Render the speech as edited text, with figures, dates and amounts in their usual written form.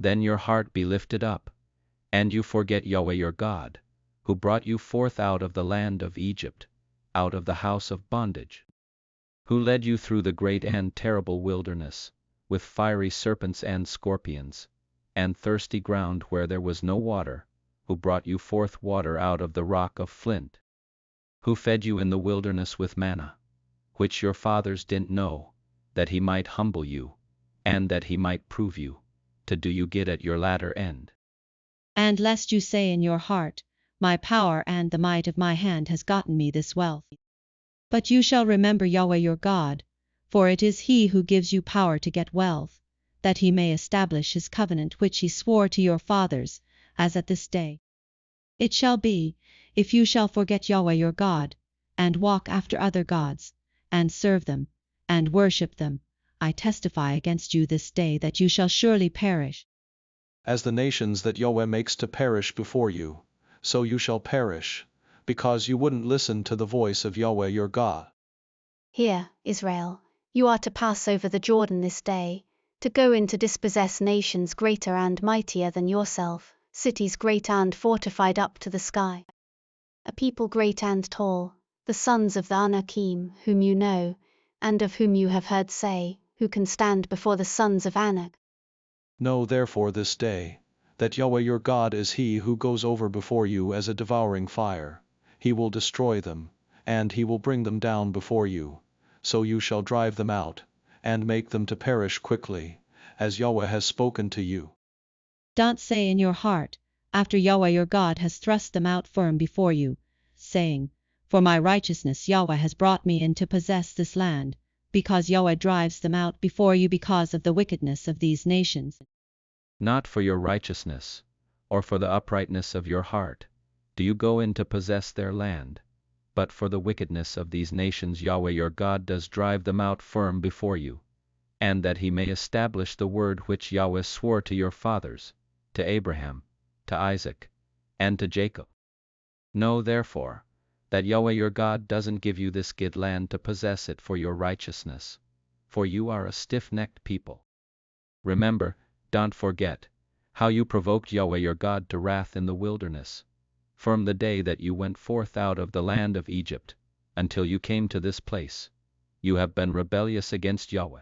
then your heart be lifted up, and you forget Yahweh your God, who brought you forth out of the land of Egypt, out of the house of bondage, who led you through the great and terrible wilderness, with fiery serpents and scorpions, and thirsty ground where there was no water, who brought you forth water out of the rock of flint, who fed you in the wilderness with manna, which your fathers didn't know, that he might humble you, and that he might prove you, to do you good at your latter end. And lest you say in your heart, my power and the might of my hand has gotten me this wealth. But you shall remember Yahweh your God, for it is he who gives you power to get wealth, that he may establish his covenant which he swore to your fathers, as at this day. It shall be, if you shall forget Yahweh your God, and walk after other gods, and serve them, and worship them, I testify against you this day that you shall surely perish. As the nations that Yahweh makes to perish before you, so you shall perish, because you wouldn't listen to the voice of Yahweh your God. Hear, Israel, you are to pass over the Jordan this day, to go in to dispossess nations greater and mightier than yourself, cities great and fortified up to the sky. A people great and tall, the sons of the Anakim, whom you know, and of whom you have heard say, who can stand before the sons of Anak. Know therefore this day, that Yahweh your God is he who goes over before you as a devouring fire. He will destroy them, and he will bring them down before you, so you shall drive them out, and make them to perish quickly, as Yahweh has spoken to you. Don't say in your heart, after Yahweh your God has thrust them out firm before you, saying, for my righteousness Yahweh has brought me in to possess this land, because Yahweh drives them out before you because of the wickedness of these nations. Not for your righteousness, or for the uprightness of your heart, do you go in to possess their land, but for the wickedness of these nations Yahweh your God does drive them out firm before you, and that he may establish the word which Yahweh swore to your fathers, to Abraham, to Isaac, and to Jacob. Know therefore, that Yahweh your God doesn't give you this good land to possess it for your righteousness, for you are a stiff-necked people. Remember, don't forget, how you provoked Yahweh your God to wrath in the wilderness, from the day that you went forth out of the land of Egypt, until you came to this place. You have been rebellious against Yahweh.